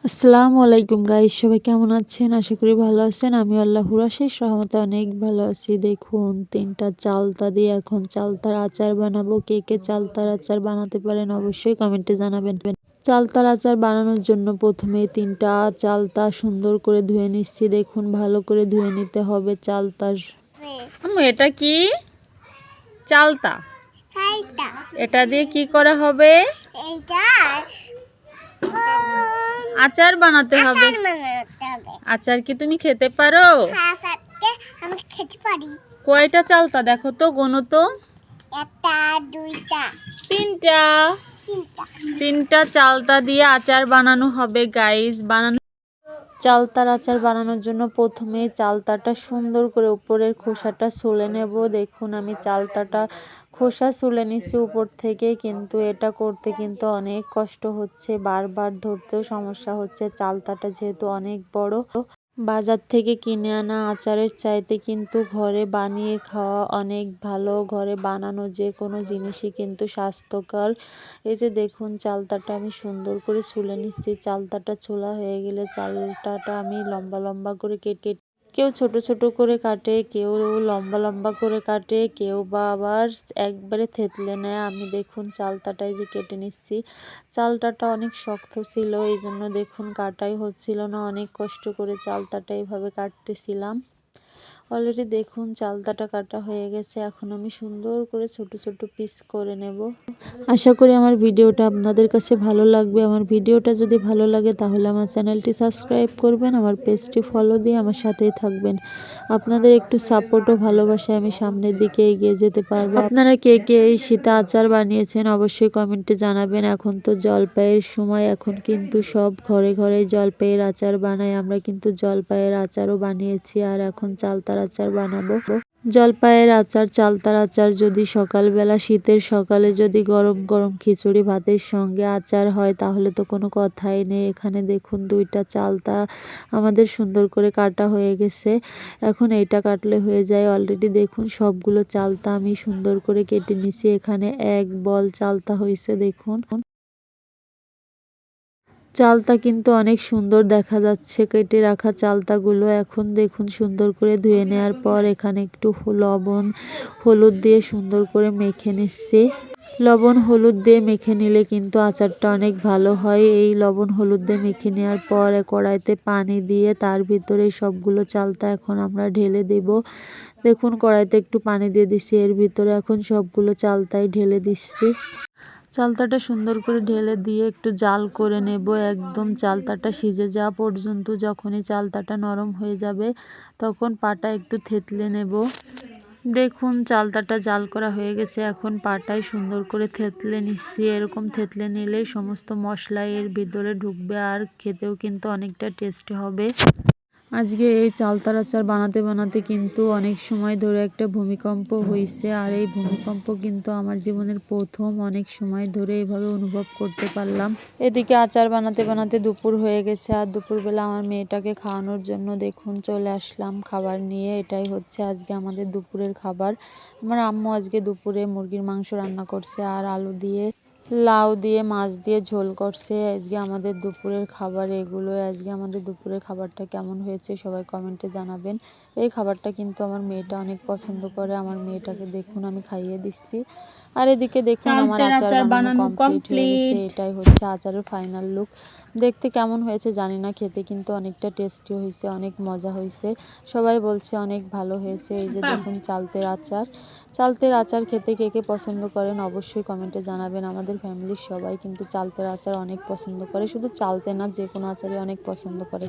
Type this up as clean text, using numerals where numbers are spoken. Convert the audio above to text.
আসসালামু আলাইকুম গাইস, সবাই কেমন আছেন? আশা করি ভালো আছেন। আমি আল্লাহর অশেষ রহমতে অনেক ভালো আছি। দেখুন ৩টা চালতা দিয়ে এখন চালতার আচার বানাবো। কে কে চালতার আচার বানাতে পারেন অবশ্যই কমেন্টে জানাবেন। চালতার আচার বানানোর জন্য প্রথমে ৩টা চালতা সুন্দর করে ধুয়ে নিচ্ছি। দেখুন ভালো করে ধুয়ে নিতে হবে চালতার। এটা কি চালতা? এটা দিয়ে কি করা হবে? আচার বানাতে হবে। আচার কি তুমি খেতে পারো? আমি খেতে পারি। কয়টা চালতা দেখো তো, গোনো তো। 1টা 2টা 3টা। 3টা 3টা চালতা দিয়ে আচার বানানো হবে গাইস। চালতার আচার বানানোর জন্য প্রথমে চালতাটা সুন্দর করে উপরের খোসাটা ছুলে নেব। দেখুন আমি চালতাটা খোসা ছুলে নিচ্ছি উপর থেকে, কিন্তু এটা করতে কিন্তু অনেক কষ্ট হচ্ছে, বারবার ধরতেও সমস্যা হচ্ছে। চালতাটা যেহেতু অনেক বড়, বাজার থেকে কিনে আনা আচারের চাইতে কিন্তু ঘরে বানিয়ে খাওয়া অনেক ভালো। ঘরে বানানো যে কোনো জিনিসই কিন্তু স্বাস্থ্যকর। এই যে দেখুন চালতাটা আমি সুন্দর করে ছুলে নিচ্ছি। চালতাটা ছোলা হয়ে গেলে চালতাটা আমি লম্বা লম্বা করে কেটে, কেউ ছোট ছোট করে কাটে, কেউ লম্বা লম্বা করে কাটে, কেউ বা আবার একবারে থেতলে নেয়। আমি দেখুন চালতাটাই যে কেটে নিচ্ছি। চালতাটা অনেক শক্ত ছিল, এই জন্য দেখুন কাটাই হচ্ছিল না, অনেক কষ্ট করে চালতাটা এইভাবে কাটতেছিলাম। অলরেডি দেখুন চালতাটা কাটা হয়ে গেছে। এখন আমি সুন্দর করে ছোট ছোট পিস করে নেব। আশা করি আমার ভিডিওটা আপনাদের কাছে ভালো লাগবে। আমার ভিডিওটা যদি ভালো লাগে তাহলে আমার চ্যানেলটি সাবস্ক্রাইব করবেন, আমার পেজটি ফলো দিয়ে আমার সাথেই থাকবেন। আপনাদের একটু সাপোর্ট ও ভালোবাসায় আমি সামনের দিকে এগিয়ে যেতে পারবো। আপনারা কে কে এই শীতে আচার বানিয়েছেন অবশ্যই কমেন্টে জানাবেন। এখন তো জলপাইয়ের সময়, এখন কিন্তু সব ঘরে ঘরে জলপাইয়ের আচার বানায়। আমরা কিন্তু জলপাইয়ের আচারও বানিয়েছি, আর এখন চালতার আচার বানাবো। জলপাইয়ের আচার, চালতার আচার যদি সকালবেলা শীতের সকালে যদি গরম গরম খিচুড়ি ভাতের সঙ্গে আচার হয় তাহলে তো কোনো কথাই নেই। এখানে দেখুন 2টা চালতা আমাদের সুন্দর করে কাটা হয়ে গেছে। এখন এইটা কাটলে হয়ে যায়। অলরেডি দেখুন সবগুলো চালতা আমি সুন্দর করে কেটে নিছি। এখানে 1 বল চালতা হয়েছে। দেখুন চালতা কিন্তু অনেক সুন্দর দেখা যাচ্ছে কেটে রাখা চালতাগুলো। এখন দেখুন সুন্দর করে ধুয়ে নেওয়ার পর এখানে একটু লবণ হলুদ দিয়ে সুন্দর করে মেখে নিচ্ছি। লবণ হলুদ দিয়ে মেখে নিলে কিন্তু আচারটা অনেক ভালো হয়। এই লবণ হলুদ দিয়ে মেখে নেওয়ার পর কড়াইতে পানি দিয়ে তার ভিতরে সবগুলো চালতা এখন আমরা ঢেলে দেব। দেখুন কড়াইতে একটু পানি দিয়ে দিচ্ছি, এর ভিতরে এখন সবগুলো চালতাই ঢেলে দিচ্ছি। চালতাটা সুন্দর করে ঢেলে দিয়ে একটু জাল করে নেব, একদম চালতাটা সিজে যাওয়া পর্যন্ত। যখনই চালতাটা নরম হয়ে যাবে তখন পাটা একটু থেতলে নেব। দেখুন চালতাটা জাল করা হয়ে গেছে, এখন পাটায় সুন্দর করে থেতলে নিচ্ছি। এরকম থেতলে নিলেই সমস্ত মশলা এর ভিতরে ঢুকবে, আর খেতেও কিন্তু অনেকটা টেস্টি হবে। আজকে এই চালতার আচার বানাতে বানাতে কিন্তু অনেক সময় ধরে একটা ভূমিকম্প হয়েছে, আর এই ভূমিকম্প কিন্তু আমার জীবনের প্রথম। অনেক সময় ধরে এভাবে অনুভব করতে পারলাম। এদিকে আচার বানাতে বানাতে দুপুর হয়ে গেছে, আর দুপুরবেলা আমার মেয়েটাকে খাওয়ানোর জন্য দেখুন চলে আসলাম খাবার নিয়ে। এটাই হচ্ছে আজকে আমাদের দুপুরের খাবার। আমার আম্মু আজকে দুপুরে মুরগির মাংস রান্না করছে, আর আলু দিয়ে লাউ দিয়ে মাছ দিয়ে ঝোল করছে। আজকে আমাদের দুপুরের খাবার এগুলো। আজকে আমাদের দুপুরের খাবারটা কেমন হয়েছে সবাই কমেন্টে জানাবেন। এই খাবারটা কিন্তু আমার মেয়েটা অনেক পছন্দ করে। আমার মেয়েটাকে দেখুন আমি খাইয়ে দিচ্ছি। আর এদিকে দেখুন আমার আচার বানানো কমপ্লিট হয়ে গেছে। এটাই হচ্ছে আচারের ফাইনাল লুক। দেখতে কেমন হয়েছে জানি না, খেতে কিন্তু অনেকটা টেস্টি হয়েছে, অনেক মজা হয়েছে। সবাই বলছে অনেক ভালো হয়েছে। এই যে দেখুন চালতের আচার। চালতের আচার খেতে কে কে পছন্দ করেন অবশ্যই কমেন্টে জানাবেন। আমাদের ফ্যামিলির সবাই কিন্তু চালতের আচার অনেক পছন্দ করে, শুধু চালতে না যে কোনো আচারই অনেক পছন্দ করে।